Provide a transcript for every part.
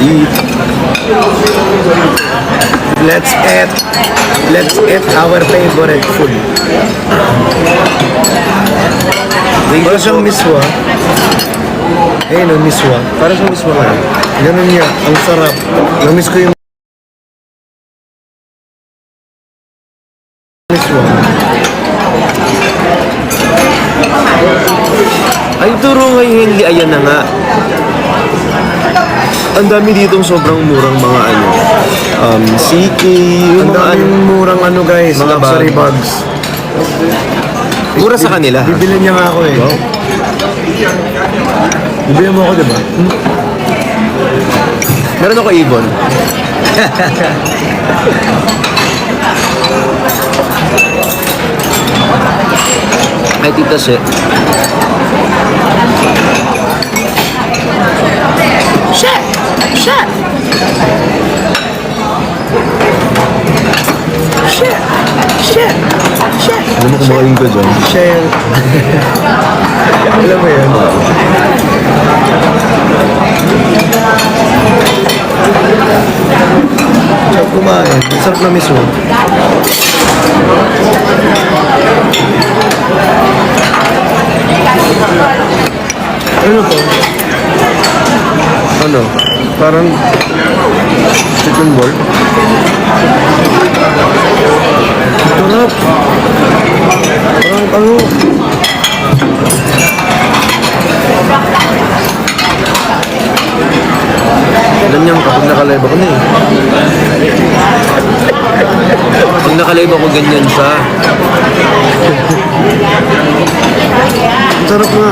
eat. Let's eat our favorite food. Para siyang miswa. Eh, no, miswa. Para sa mismo nga. Ganun niya. Ang sarap. Namiss ko yung miswa. Ay, turo ngayon hindi. Ayan na nga. Ang dami ditong sobrang murang mga ano. CK, yung Ang mga ano. daming murang ano guys, Mga luxury bag. bags. Mura sa kanila. Ha? Bibilin niya nga ako eh. Wow. Bibilin mo ako, diba? Meron ako ibon. Ay, tita She. Ano mo kumakain ka dyan? Shell. Alam mo yun? Sarap kumain. Sarap na mismo. Ano to? Ano? Parang chicken ball. Sarap. Parang ano? Ganyan kapag nakalive ako na eh. Pag nakalive ako, ganyan siya. Ang sarap nga.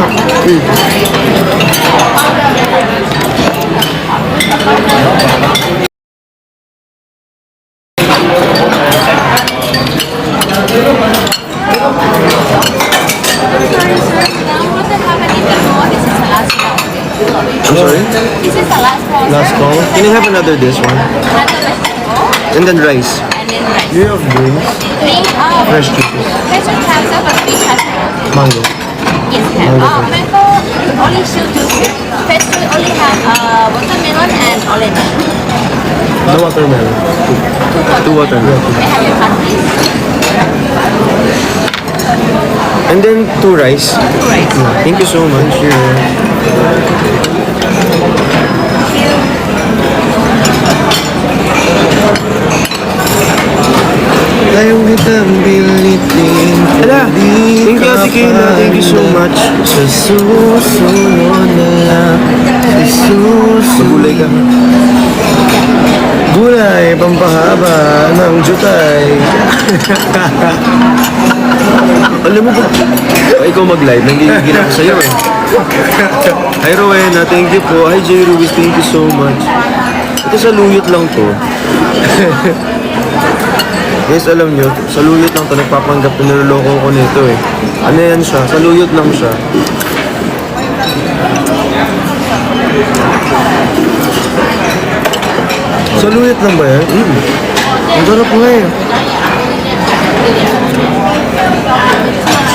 I'm sorry? This is the last call, Last sir. call. Can I have another this one? Another vegetable, And then rice. and then rice. Do you have drinks? Drink, Fresh juices. fresh have sir, but we have Mango. yes, we have. Mango only should juice. Fresh we only have watermelon and orange. No watermelon. Two water. We have your card, please. And then two rice. Two rice. Thank you so much. Tayong kitang bilitin. Ala, thank you Ate Kayla. Thank you so much. Sa susunod na lang. Sa susunod. Magulay ka. Gulay, pampahaba ng jutay. Alam mo ba? Ikaw mag-live. Nanggigigil ako sa'yo eh. Hi Rowena, thank you po. Hi J. Ruiz, thank you so much. Ito sa luyot lang to. Guys, alam nyo, sa luyot lang to, nagpapanggap na niloloko ko nito eh. Ano yan siya? Sa luyot lang siya. Sa luyot lang ba yan? Ang sarap nga eh.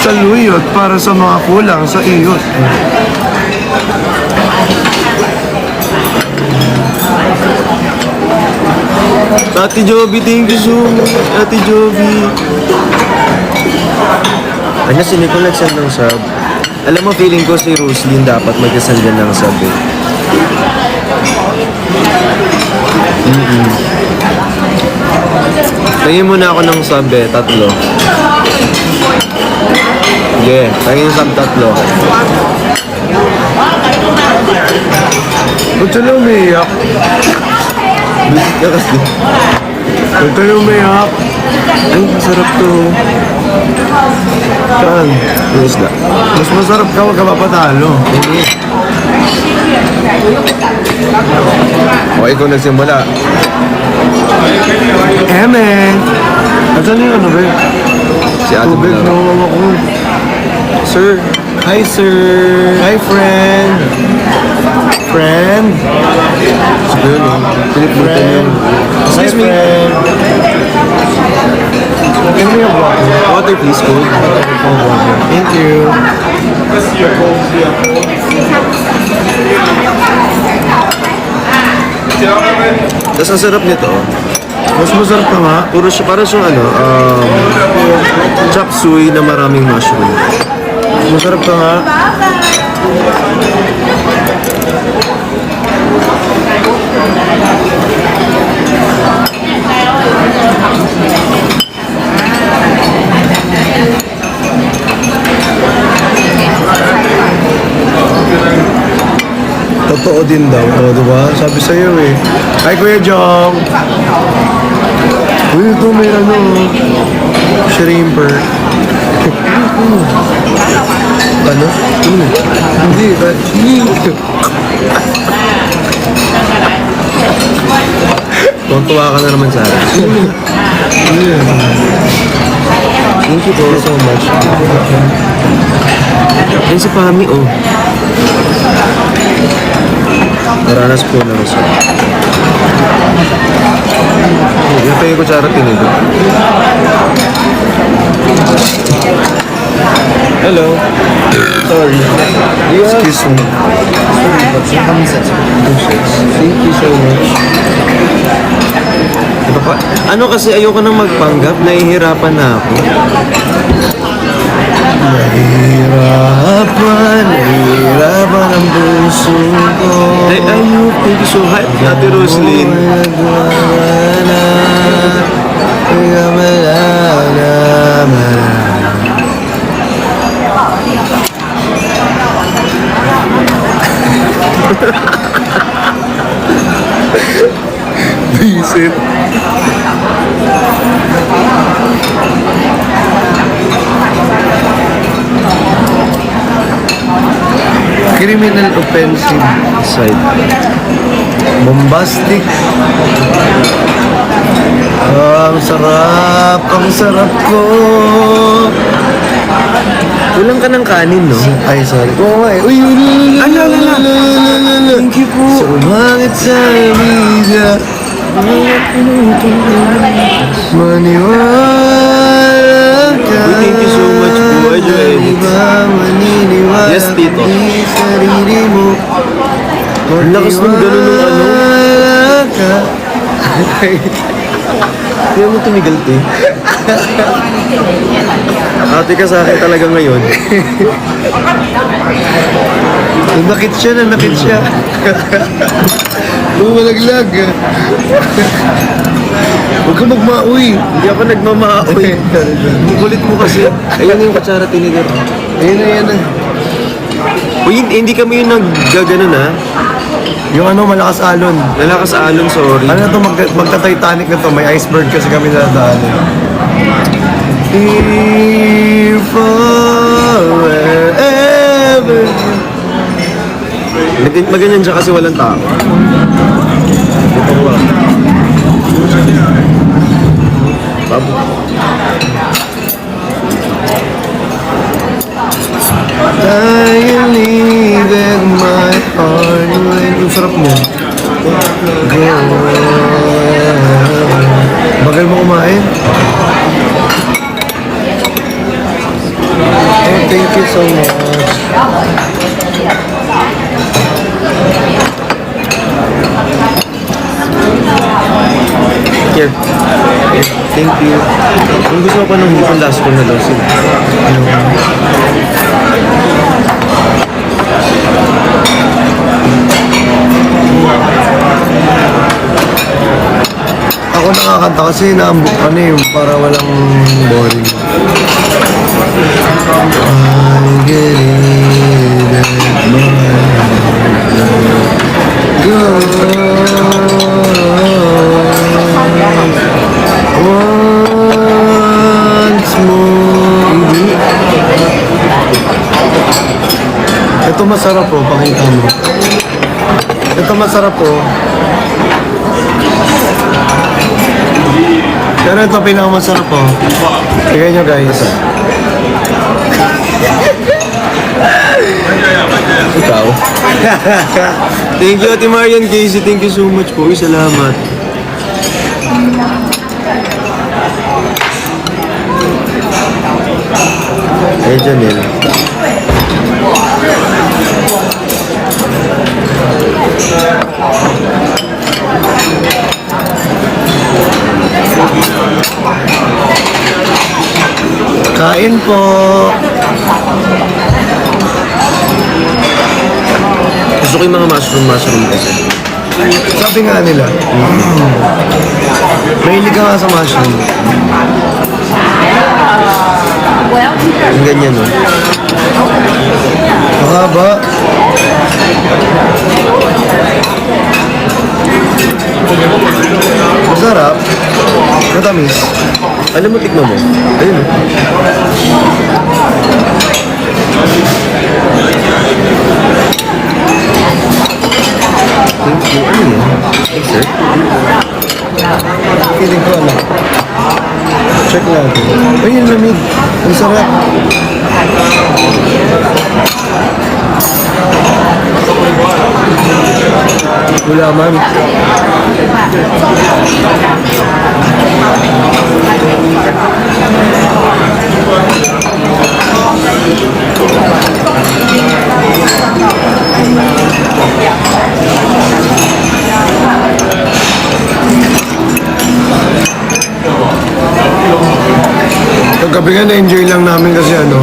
Sa luyot para sa mga kulang sa iyot. Ate Joby, thank you so much. Ate Joby. Ano, si Nicole nag-send ng sub. Alam mo, feeling ko si Roslyn dapat mag-send din ng sub eh. Tingin muna ako ng sub eh, 3. Yeah, tingin sub 3. Ba't sila umiiyak? Bisit ka kasi. Ba't sila umiiyak? Ay, masarap to. Saan? Yung isda. Mas masarap ka, wag ka mapatalo. O, ikaw nagsimula. Emeng! Asan yung ano ba? Si Ate Tubig na Bella. umawa ko. Sir, Hi, sir! Hi, friend! Friend! ayun o. Piniputan yung... Excuse me. friend! Give me a water. Water please, cold. Thank you. Tapos ang sarap nito. Mas masarap pa nga. Puro siya, para siyang ano, chop suey na maraming mushroom. Masarap pa nga. Totoo din daw. O, diba? Sabi sa'yo eh. Hi, Kuya Jong! Uy, ito may ano. Shrimper. Ano? Hindi, ba't? Tuwa ka na naman sa akin. Thank you po so much. Yan si Pami, oh. Naranas po na siya. Yung tayo kutsara tinigo. Hello. Sorry. Excuse me. Thank you so much. Diba pa? Ano kasi ayoko nang magpanggap, nahihirapan na ako. Nahihirapan ang puso ko. Ay, ayun, thank you so much, Ate Roslyn. Visit. Criminal offensive Side. bombastic. Ang sarap ko. Kulang ka ng kanin, no? Ay, sorry. Oo nga eh. Uy, Ala. Thank you po. Sumangit sa media. Maniwala ka. Uy, thank you so much po, Joel. Di ba maniniwala Yes, Tito. ka di sarili mo? Ang lakas ng ganun ng ano. Maniwala ka. Hindi mo tumigal, te. Ate ka sa akin talaga ngayon. Nanakit siya. Bumalaglag. Huwag ka magmauwi. Hindi ako nagmamaaoy. Ang kulit mo kasi. Ayun yung kutsara tinigar. Ayan na. Uy, hindi kami yung naggaganon, ha? Yung ano, malakas alon. Lalakas alon, sorry. Ano na to, magka-Titanic na to. May iceberg kasi kami na daanan. Here forever. Maganyan siya kasi walang tao. Ito ba? Babo. I leave in my heart. Ang sarap niya. Bagal mo kumain? Oh, thank you so much. Here. Thank you. Kung gusto mo pa nung hipon, last ko na daw sila. Ako nakakanta kasi naambok ka na yung para walang boring. I get it once more. Ito masarap po, pakita mo. Ito masarap po. Pero ito pinakamasarap po. Tignan nyo guys. Ikaw? Thank you, Ate Marian Casey. Thank you so much po. Uy, salamat. Ay, Janelle. Kain po. Gusto ko yung mga mushroom kasi. Sabi nga nila. Mahilig ka nga sa mushroom. Yung ganyan, no? Mahaba. Masarap. Matamis. Alam mo, tikman mo. Ayun, no? Thank you. Ano yun? Thanks, sir. Feeling ko ano. Check natin. Ay, yung lamig. Ang sarap. Wala man. Kagabi nga na-enjoy lang namin kasi ano,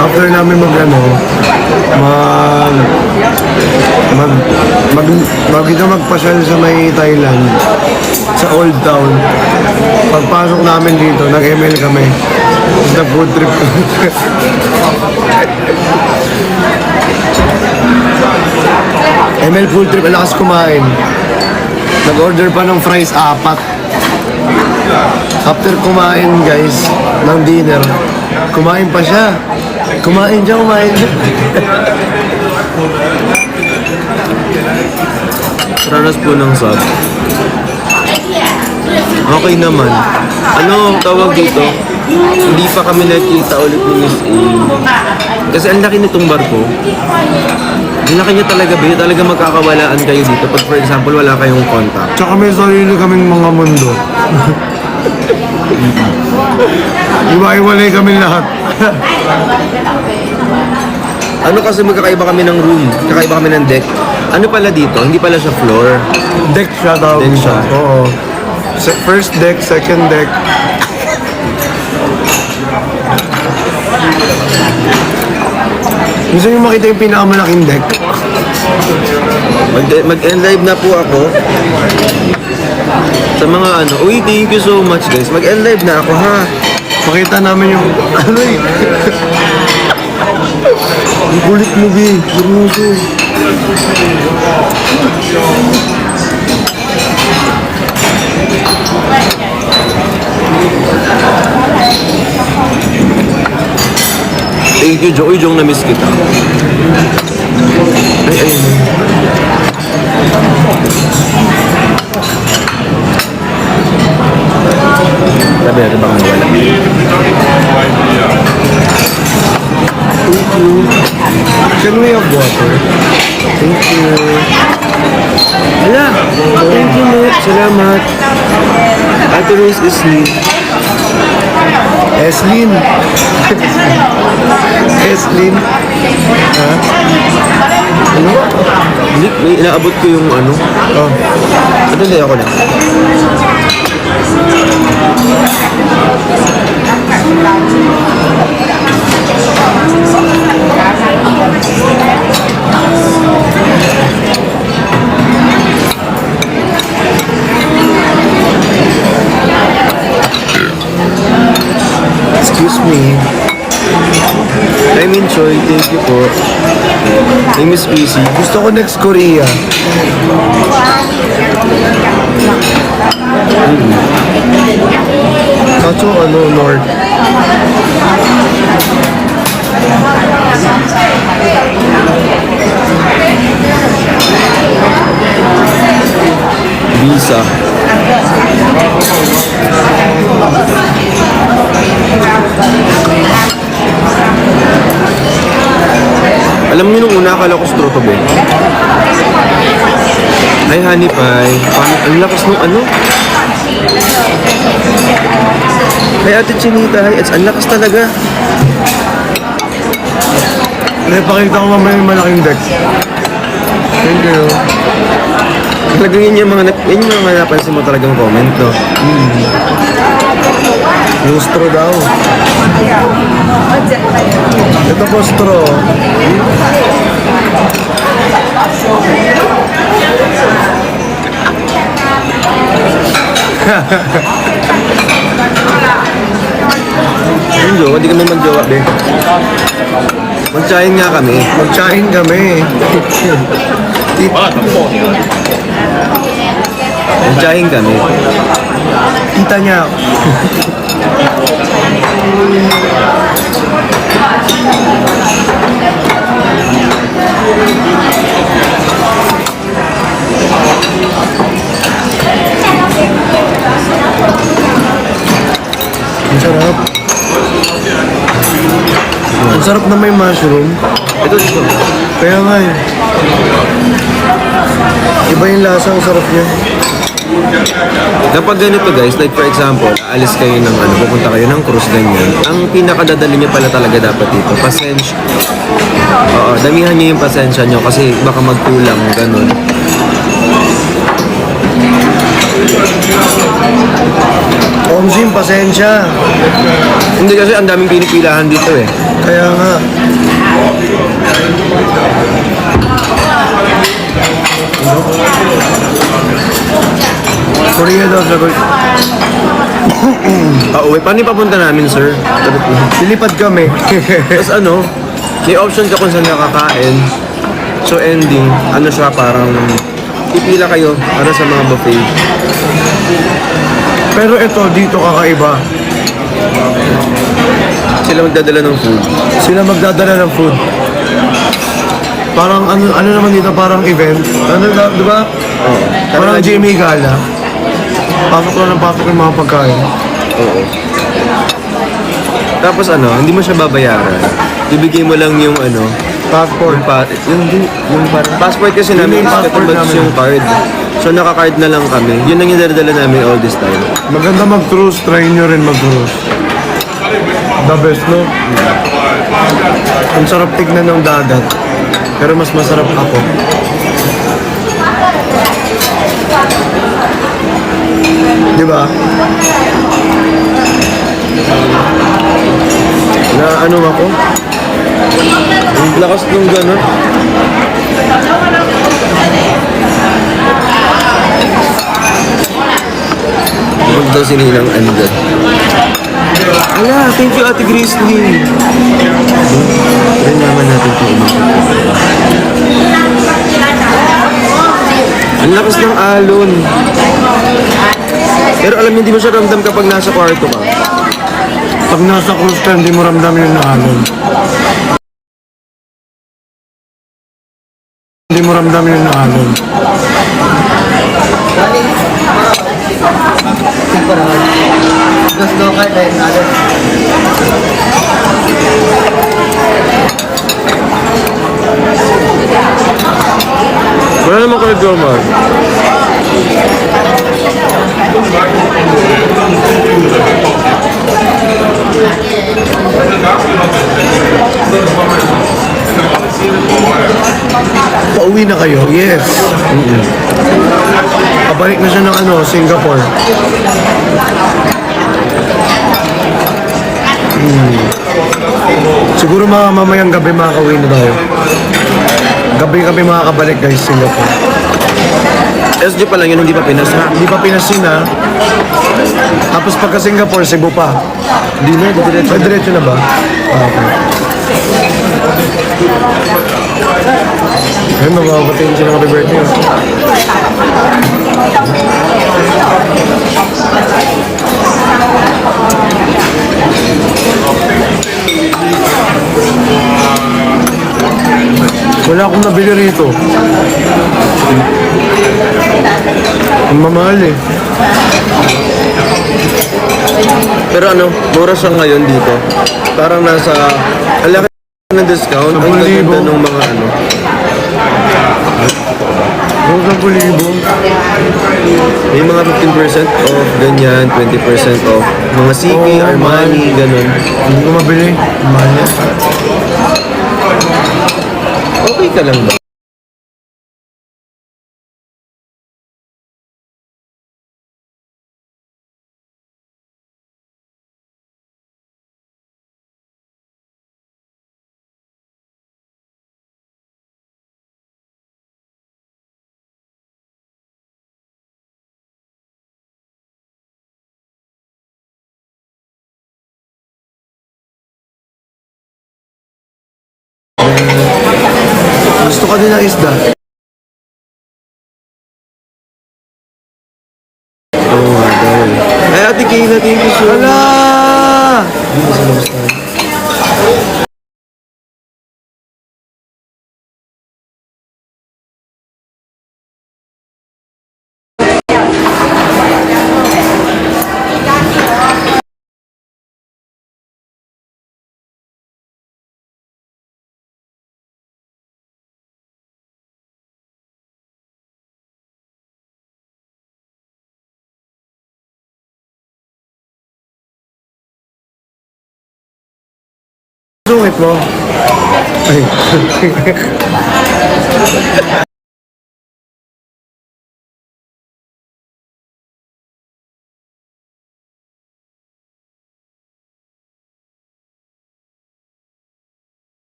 after namin magpasyal sa may Thailand, sa Old Town. Pagpasok namin dito, nag-ML kami. Tapos nag-food trip kami. ML food trip, alakas kumain. Nag-order pa ng fries 4. After kumain guys, ng dinner, kumain pa siya. Kumain siya. Ranas po ng sub. Okay naman. Ano ang tawag dito? Hindi pa kami nakita ulit ni Miss A. Kasi ang laki nitong barko. Ang laki niya talaga, ba? Talaga magkakawalaan kayo dito. Pag for example, wala kayong contact. Tsaka may sarili kaming mga mundo. Iwa-iwalay kami lahat. Ano kasi magkakaiba kami ng room, kakaiba kami ng deck. Ano pala dito? Hindi pala siya floor. Deck siya daw. Deck siya. Oo. First deck, second deck. Gusto niyo makita yung pinakamalaking deck? Mag-end live na po ako. Sa mga ano, uy, thank you so much guys. Mag-end live na ako ha. Makita namin yung ano eh. Ang kulit mo, B. Seryoso. Thank you, Jo. Uy, Jong, na-miss kita. Ay, ay. Sabi natin baka nawala. Thank you. Can we have water? Thank you. Hala! Thank you, Nick. Salamat. Ate Rose is Lee. Eslin. Eslin. Ha? Ano? Nick, may inaabot ko yung ano. Oh. Ito hindi ako na. Excuse me. I'm in Choi, thank you po. Name is Busy. Gusto ko next Korea. Kaso ano, North. Visa. Alam niyo nung una, akala ko struto ba? Ay, honey pie. Ang lakas nung ano? Ay, ate Chinita, hi. Ang lakas talaga. Napakita ko mamaya yung malaking deck. Thank you. Talagang yun yung mga napansin mo talagang comment, no? Yung straw daw. Ito po straw. Yung jowa, di kami mag-jowa, be. Magtsahin nga kami. Magtsahin kami. Magtsahin kami. Kita niya ako. Ang sarap. Ang sarap na may mushroom. Ito. Kaya nga eh. Iba yung lasa, ang sarap niya. Kapag ganito guys, like for example, aalis kayo ng pupunta kayo ng cruise ganyan, ang pinakadadali nyo pala talaga dapat dito, pasensya. Oo, damihan nyo yung pasensya nyo kasi baka magkulang, ganun. Omsim, pasensya. Hindi kasi ang daming pinipilahan dito eh. Kaya nga. Korea daw sagot. Pauwi, paano yung papunta namin, sir? Lilipad kami. Tapos may option ka kung saan nakakain. So ending, siya parang pipila kayo para sa mga buffet. Pero ito, dito kakaiba. Sila magdadala ng food. Sila magdadala ng food. Parang ano naman dito, parang event. Di ba? Oo. Parang Jimmy Gala. Pasok lang ng pasok yung mga pagkain. Oo. Tapos hindi mo siya babayaran. Ibigay mo lang yung Passport. yung passport kasi namin Yung is passport katulad namin. yung card. So naka-card na lang kami. Yun ang yung dala namin all this time. Maganda mag-cruise. Try nyo rin mag-cruise. The best, no? Ang sarap tignan ng dagat. Pero mas masarap ako. Di ba? Na ako? Ang lakas nung gano'n. Huwag daw sinilang dyan. Ala, thank you Ate Grizzly. Try naman natin ito Ang lakas ng alon. Pero alam mo, hindi mo siya ramdam kapag nasa kwarto ka. Pag nasa cruise ka, hindi mo ramdam yung naalon. Hindi mo ramdam yung naalon. Wala naman kayo Jomar. Pauwi na kayo? Yes. Pabalik na siya ng Singapore. Siguro mamayang gabi makakauwi na tayo. Gabi kami makakabalik guys, Singapore. SG pa lang yun, hindi pa Pinas ha. Hindi pa Pinas yun ha. Tapos pagka Singapore, Cebu pa. Hindi na, diretso. Ay, diretso na ba? Okay. Ayun, mababatiin siya ng happy birthday. Wala akong nabili rito. Ang mamahal eh. Pero mura siya ngayon dito. Parang nasa, ang laki ng discount. Ang 10,000. ganda ng mga Ang 10,000. May mga 15% off, ganyan, 20% off. Mga CK, Oo, Armani, ganun. Hindi ko mabili. Mahal niya. Okay ka lang ba? na isda. Oo nga daw. Ay, Ate Kayla, thank you so much. Ala! Sungit mo. Ay.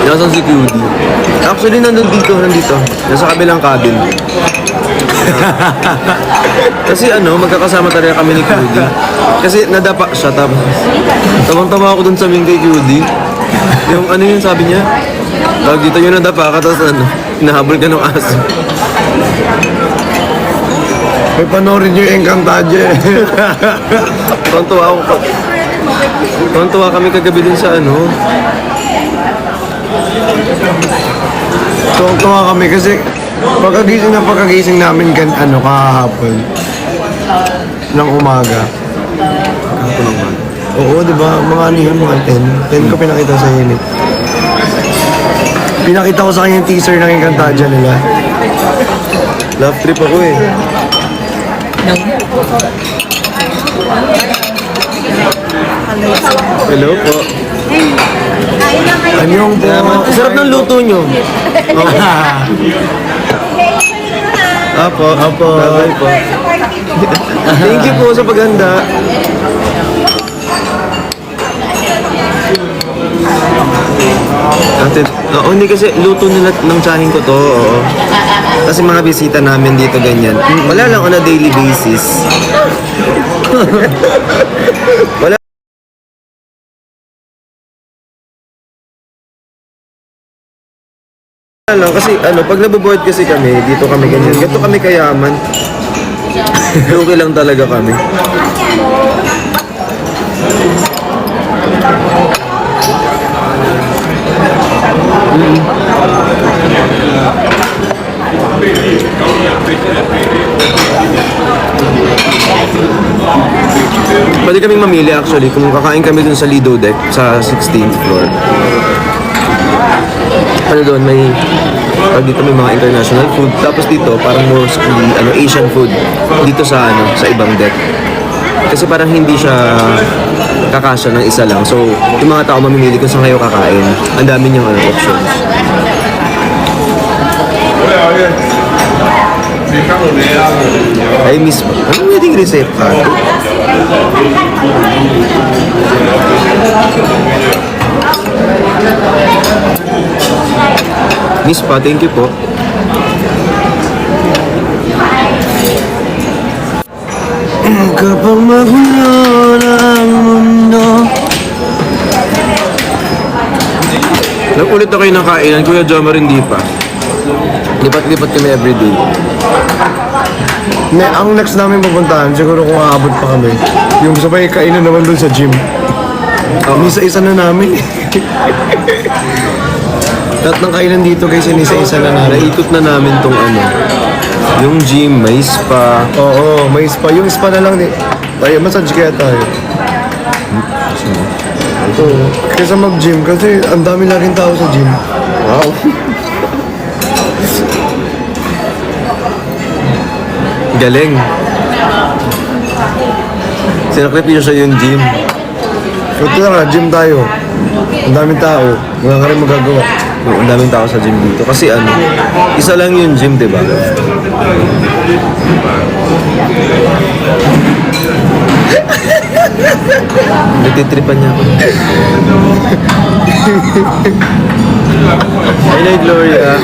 Nasaan si QD? Actually, nandito. Nasa kabilang cabin. Kasi magkakasama talaga kami ni QD. Kasi nadapa siya, tapos tawang-tawa ako dun sa main kay QD. Yung yung sabi niya, tawag dito yung nadapa ka, tapos nahabol ka ng aso. May panoorin nyo yung Encantadia. Tuwan-tuwa kami kagabi dun sa Tuwang-tuwa kami kasi pagkagising namin kahapon ng umaga. Oo, di ba? Mga yun, mga 10. 10 ko pinakita sa init. Pinakita ko sa kanya yung teaser ng Encantadia nila. Love trip ako eh. Hello po. Anyong po. Sarap ng luto nyo. Apo. Bye po. Thank you po sa paghanda. Hindi kasi luto nila ng tsahin ko to. Oo. Kasi mga bisita namin dito ganyan. Wala lang on a daily basis. Wala lang kasi pag naboboard kasi kami, dito kami ganyan. Ganito kami kayaman. Okay lang talaga kami. Pwede kaming mamili actually kung kakain kami dun sa Lido Deck sa 16th floor. Doon may dito may mga international food, tapos dito parang mostly Asian food dito sa sa ibang deck. Kasi parang hindi siya kakasya ng isa lang. So, yung mga tao mamimili kung saan kayo kakain. Ang dami niyang options. I miss mo. Anong wedding receipt? Miss pa, thank you po. Kapag magulo na ang mundo. Ulit na kayo ng kainan, Kuya Jomar, hindi pa. Lipat-lipat kami everyday. Ang next namin pupuntahan, siguro kung aabot pa kami, yung sabay kainan naman doon sa gym. Inisa-isa na namin. Lahat ng kainan dito guys, inisa-isa na namin. Naikot na namin tong yung gym, may spa. Oo, may spa. Yung spa na lang, tayo, massage kaya tayo. Oo, kaysa mag-gym, kasi ang dami na rin tao sa gym. Wow. Galing. Sinakripisyo siya yung gym. So tara, gym tayo. Ang daming tao, wala ka rin magagawa. Ang daming tao sa gym dito. Kasi isa lang yung gym, di ba? Nagtitripan niya ako. Hi, Gloria.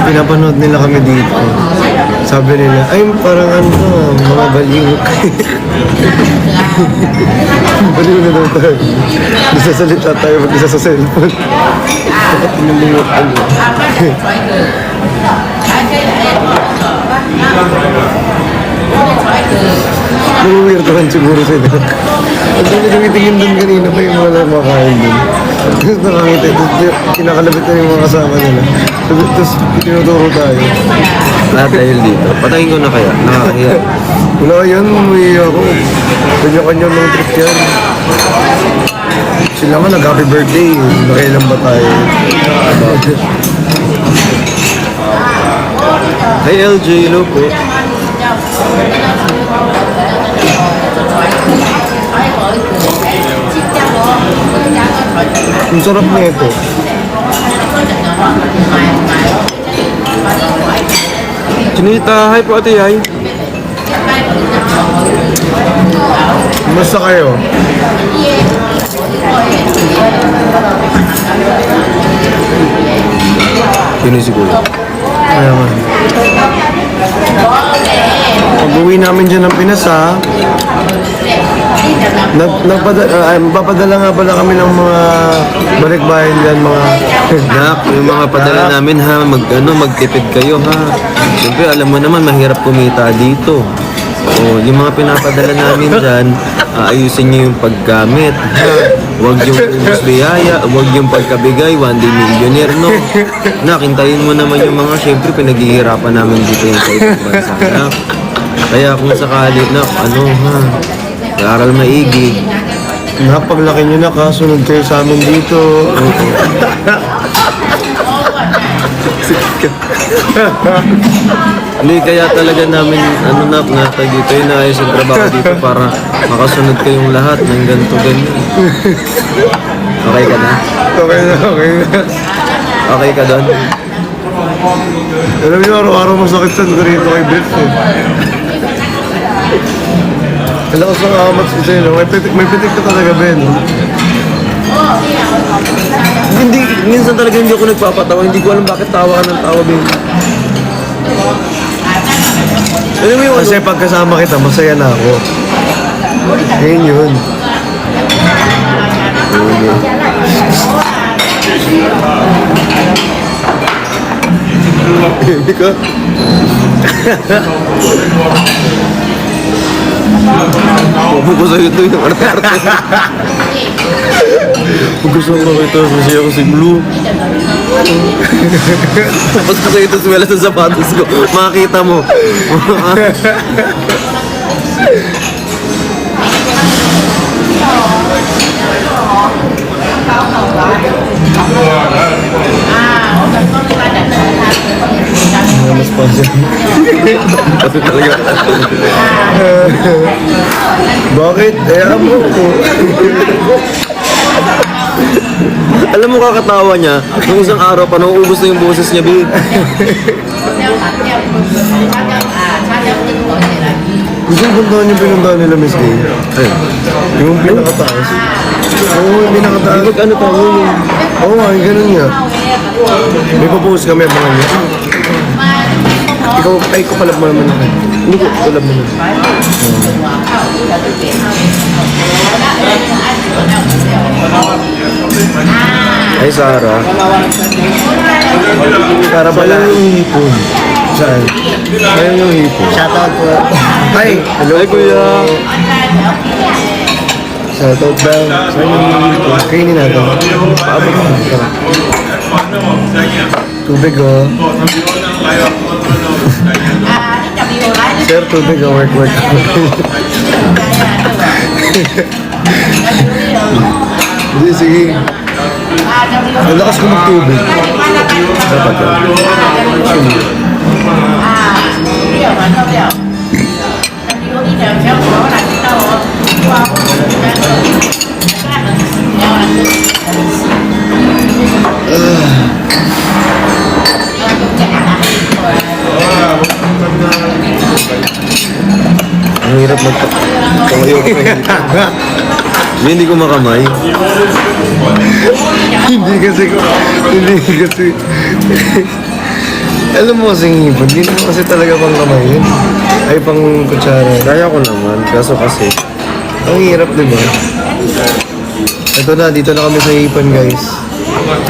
Pinapanood nila kami dito. Sabi nila, ay parang ano to, mga baliw. Baliw na daw tayo. Nasasalita tayo mag-isa sa cellphone. Bakit pinalimutan mo? Nangungwirtuhan siguro sila. At hindi tumitingin doon kanina pa yung mga kumakain doon. Tapos nakangiti, tapos kinakalabit na yung mga kasama nila. Tapos tinuturo tayo. Lahat dahil dito. Patayin ko na kaya. Nakakahiya. Wala yan, umuwi ako. Kanya-kanya ng trip yan. Sila nga nag-happy birthday. Nakailan ba tayo? Hi LJ, hello po. Ang sarap na ito. Chinita, hi po ate, hi. Basta kayo. Sino si Kuya? Kaya man. Pag-uwi namin dyan ng Pinas ha, papadala nga pala kami ng mga balikbayan dyan, mga Nak, yung mga padala namin ha, magtipid kayo ha. Siyempre, alam mo naman, mahirap kumita dito. O, yung mga pinapadala namin dyan, ayusin nyo yung paggamit. Ha? Huwag yung ubus biyaya, huwag yung pagkabigay, one day millionaire, no? Nak, hintayin mo naman yung mga, siyempre, pinaghihirapan namin dito yung sa ibang bansa. Nak. Kaya kung sakali, nak, ha, aral maigi. napaglaki nyo na, kasunod kayo sa amin dito. Hindi, kaya talaga namin, nata dito, inaayos yung trabaho dito para makasunod kayong lahat ng ganito, ganyan. Okay ka na? Okay na, okay na. Okay ka doon? Alam niyo, araw-araw masakit sa rito kay Beth eh. Ang lakas ng amat sa sa'yo, may pitik ka talaga, Ben. Hindi, minsan talaga hindi ako nagpapatawa. Hindi ko alam bakit tawa ka ng tawa, Ben. Alam mo yung Kasi pagkasama kita, masaya na ako. Yun yun. Hindi ka. Huwag ko sa'yo ito yung arte-arte. Huwag gusto ko ito, masaya ko si Blue. Tapos ko sa'yo ito sumela sa sapatos ko. Makakita mo. Mas sponsor. Kasi talaga. Bakit? Eh, alam mo ko. Alam mo kakatawa niya, nung isang araw pa, nauubos na yung boses niya, babe. Gusto yung puntahan yung pinuntahan nila, Miss Gay? Ayun. Yung pinakataas. Oo, yung pinakataas. Pag ano tayo yun? Oo nga, yung ganun nga. May papost kami, abangan niya. Ikaw, ay, ko palab mo naman naman. Hindi ko, tulad mo na. Ay, Sarah. Para pala yung hipon. Saan? Ayun yung hipon. Shoutout po. Ay, hello. Ay, kuya. Shoutout daw. Saan yung hipon? Kainin natin. Paabot mo. Tara. Tubig oh. Sir, tubig oh. Work. Hindi, sige. Ang lakas ko magtubig. Dapat yan. Ang hirap magtawayo ko. Hindi ko makamay. Hindi kasi. Alam mo kasing hipon, hindi mo kasi talaga pang kamay yun. Ay, pang kutsara. Kaya ko naman, kaso kasi. Ang hirap, di ba? Ito na, dito na kami sa hipon, guys.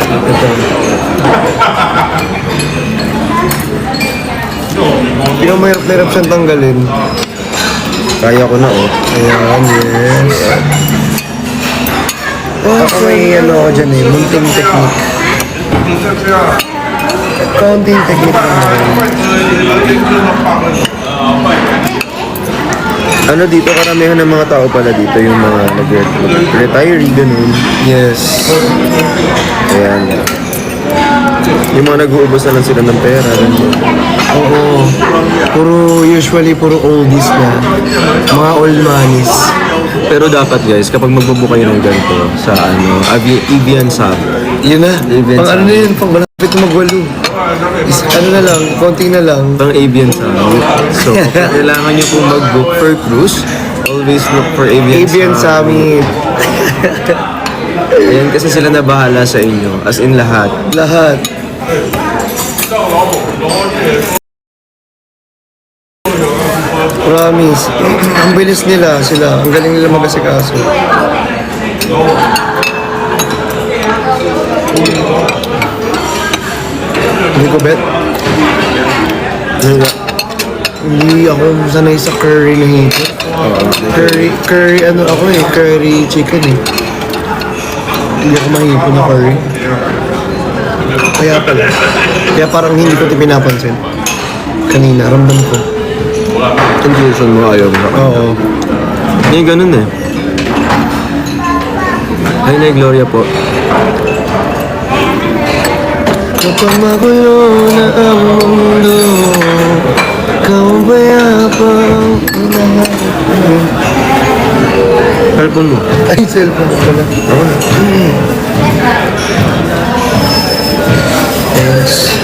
Ito. Hindi ko mahirap siyang tanggalin. Kaya ko na, oh. Ayan, yes. Ako may ano ako dyan eh, munting technique. Counting technique naman. Ano dito, karamihan ng mga tao pala dito, yung mga nag-retiree, ganun. Yes. Ayan. Yung mga nag-uubos na lang sila ng pera, ganun. Oo. Usually, puro oldies na. Mga old monies. Pero dapat guys, kapag magbubook kayo ng ganito sa Evian Sub, Yun na. Events Pang ano na yun, pang malapit na magwalo. Ano na lang, konting na lang. pang Evian Sub. So, kung kailangan nyo pong mag-book for cruise, always look for Evian Avian Sub. Summit. Ayan kasi sila na bahala sa inyo, as in lahat. Lahat. Promise. Ang bilis nila, sila. Ang galing nila mag-asikaso. Hindi ko bet. Hindi ako sanay sa curry na hito. Curry ano ako eh, curry chicken eh. Hindi ako mahipon na curry. Kaya pala. Kaya parang hindi ko ito pinapansin. Kanina, ramdam ko. Confusion mo, ayaw mo. Oo. Hindi ganun eh. Ay, na Gloria po. Kapag magulo na ang mundo, ikaw ang bayabang Cellphone mo. Ay, cellphone ko pala. Ako na. Yes.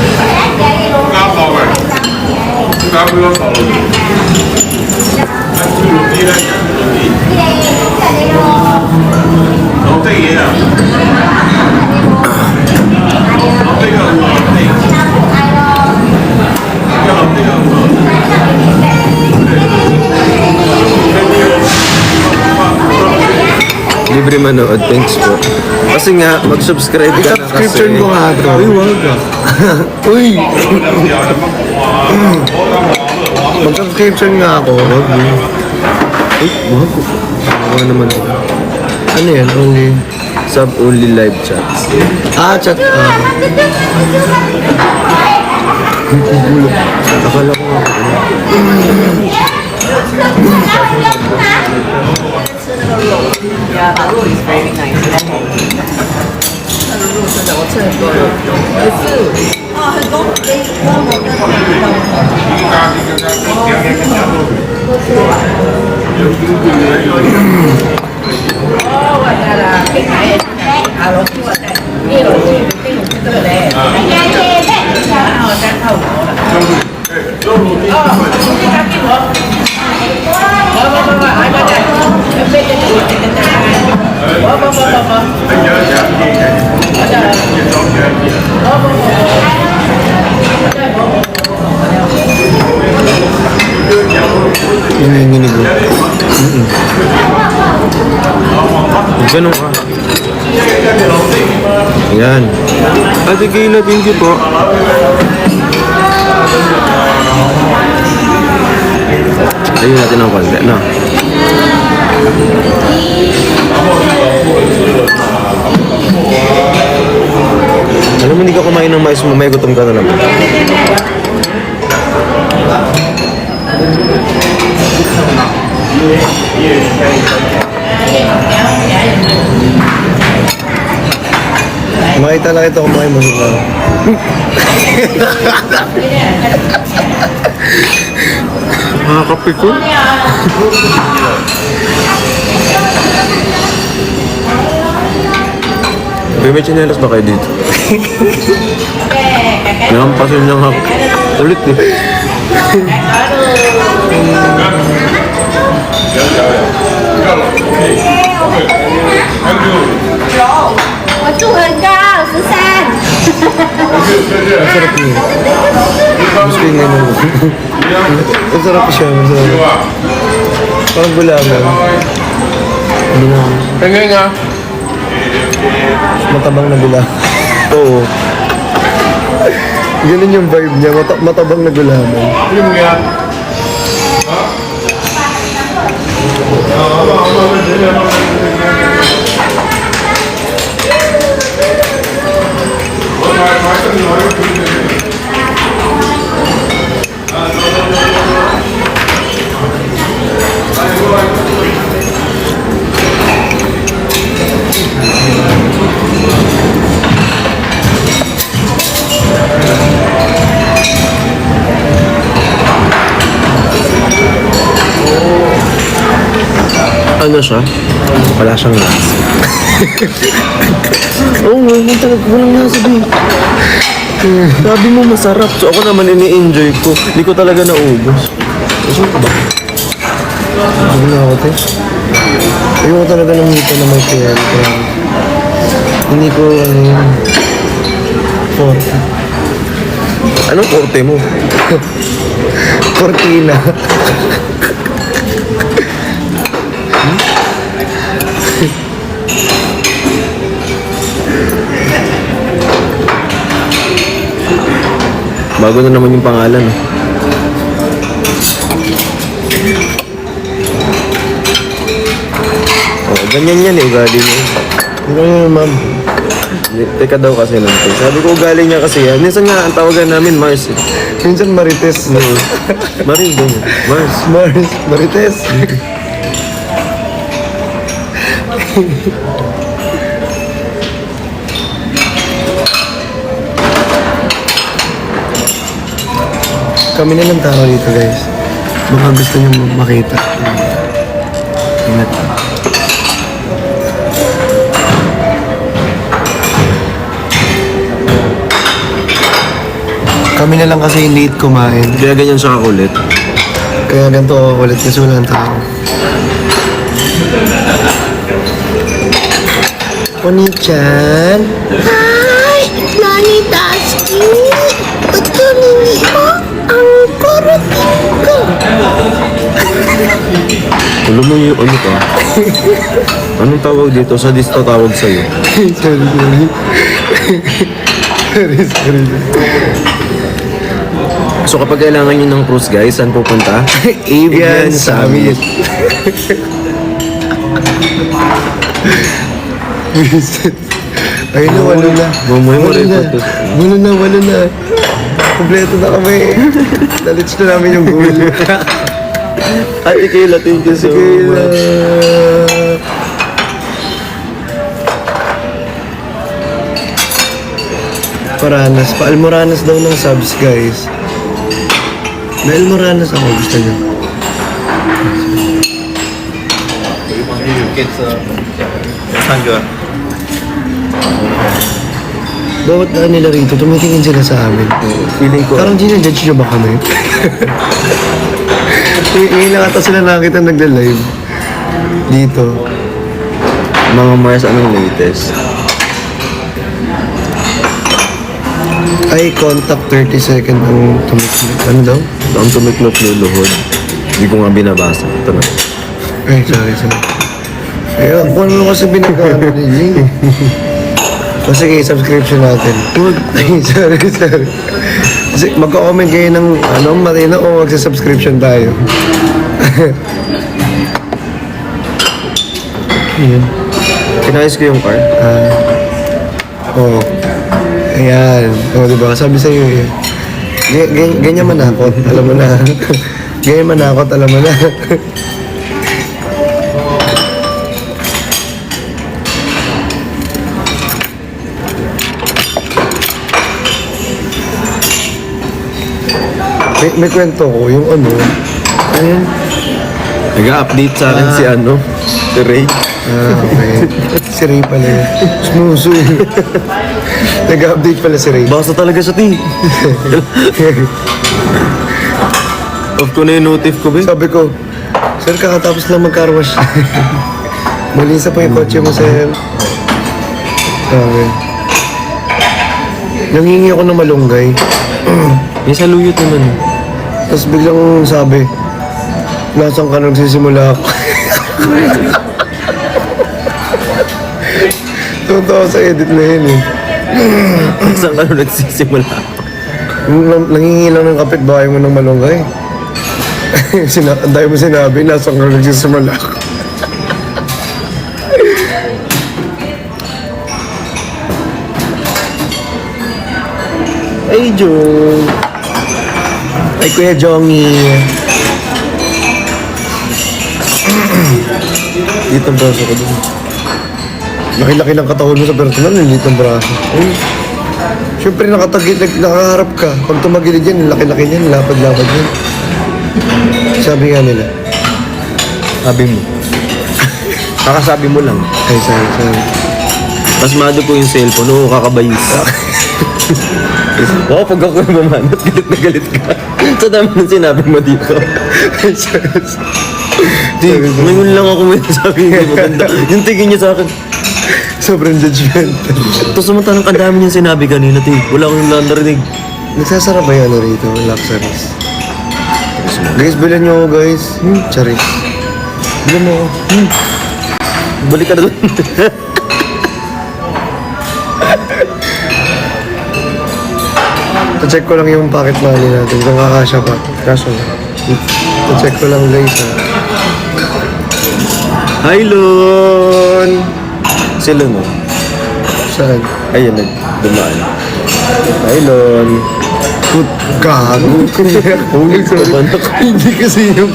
Libre manood, thanks po. Kasi nga, mag-subscribe ka na kasi. Subscription ko nga ito. Uy, wag ah. Uy! Mag-subscription nga ako. Uy, wag. Wag naman ako. Ano yan? Only... Sub-only live chats. Chat. Akala ko nga. Hinihingi ko. Ganun ka. Ayan. Ate Kayla, thank you po. Ayun natin ang konti, no? Alam mo, hindi ka kumain ng mais mo, may gutom ka na naman. Makita lang ito kumain mo sila. Makakapi ko. May chinelas ba kayo dito? Nampasin niya nga. Ulit eh. 我住很高，13。 Masarap yun. Gusto yung ganun. Masarap siya, masarap. Parang gulaman. Ano na? Tingnan nga. Matabang na gulaman. Oo. Ganun yung vibe niya, matabang na gulaman. Yung nga. Ano siya? Wala siyang lasa. Oo, wala talaga, walang nasabi. Sabi mo masarap. So ako naman ini-enjoy ko. Hindi ko talaga naubos. Gusto ko ba? Sabi na ako, te. Ayoko talaga ng hita na may kaya. Hindi ko, ano yun. Forte. Anong korte mo? Cortina. Bago na naman yung pangalan. Oh, ganyan yan eh, ugali niya. Ano yun, ma'am? Teka daw kasi lang. Sabi ko ugali niya kasi yan. Minsan nga ang tawagan namin Mars eh. Minsan Marites. Marin doon. Mars. Marites. Kami na lang tao dito, guys. Baka gusto niyo makita. Ingat. Kami na lang kasi late kumain. Kaya ganyan siya kakulit. Kaya ganito ako ulit kasi walang tao. Oni-chan? Hi, Nani Daski. Patuloy mo ang karating ko. Alam mo yung ano ka? Anong tawag dito? Sa disto tawag sa'yo. sorry. sorry. So kapag kailangan nyo ng cruise guys, saan pupunta? Avian Summit. Ayun na, walo na. Bumuhay mo Walo rin na. ito. Walo na. Kompleto na kami. Nalits na namin yung goal. Ate Kayla, thank you so Kayla. much. Paranas. Pa-Almoranas daw ng subs, guys. May Almoranas ako. Gusto nyo? Bawat daan nila rito, tumitingin sila sa amin. Feeling ko, Parang ginajudge nyo ba kami? Ngayon lang ata sila nakakita nagla-live. Dito. mga Mars, anong latest? Ay, contact 30 second ang tumiklop. Ano daw? Ang tumiklop luluhod. Hindi ko nga binabasa. Ito na. Ay, sorry. Ay, kung ano kasi binagano ni Jing. O sige, subscription natin. Ay, sorry. Kasi magko-comment kayo ng matino o magsa-subscription tayo. Yun. Kinayos ko yung car. Oo. Ayan. O, diba? Sabi sa'yo yun. Ganyan manakot. Alam mo na. Ganyan manakot. Alam mo na. may kwento ko. Yung ayun. Nag-update sa akin si si Ray. Okay. Si Ray pala yun. Smuso yun. Nag-update pala si Ray. Basa talaga siya, T. Off ko na yung notif ko, be. Sabi ko, sir, kakatapos lang mag-carwash. Malisa pa yung kotse mo, sir. Sabi. Nangingi ako ng malunggay. May saluyot naman. Tapos biglang sabi, nasaan ka nagsisimula ako? Totoo sa edit na yun eh. Saan ka nung nagsisimula? Nangingi lang ng kapitbahay mo ng malunggay. Ang dahil mo sinabi, nasaan ka nagsisimula ako? Ay, Jong. Ay, Kuya Jongy. Dito ang braso ko dun. Laki-laki ng katawan mo sa personal, dito ang braso. Ay, siyempre nakaharap ka. Pag tumagilid yan, laki-laki yan, lapad-lapad yan. Sabi nga nila. Sabi mo. Kakasabi mo lang. Ay, sorry. Pasmado po yung cellphone. Oo, kakabayis. Oo, pag ako mamanot, galit na galit ka. Sa dami ng sinabi mo dito. Ay, sorry. Di, ngayon lang ako may sabi hindi maganda. Yung tingin niya sa akin. Sobrang judgmental. Tapos samantalang kadami niyang sinabi kanina, Ti. Wala akong narinig. Nagsasarap ba yung ano rito? Luxuries. Guys, bilan nyo ako, guys. Charis. Bilan mo ako. Balik ka na doon. check ko lang yung pocket money natin. Kung kakasya pa. Kaso na. check ko lang, guys. Hi, Lon! Si Lon, oh. Saan? Ayun, nagdumaan. Hi, Lon. Gago. Sorry. Hindi kasi yung...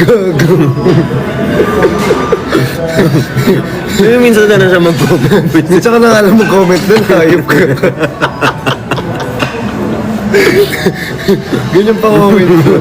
Gago. Minsan na siya mag-comment. Hindi ka na alam mo comment doon. Hayop ka. Ganyan pa comment ko.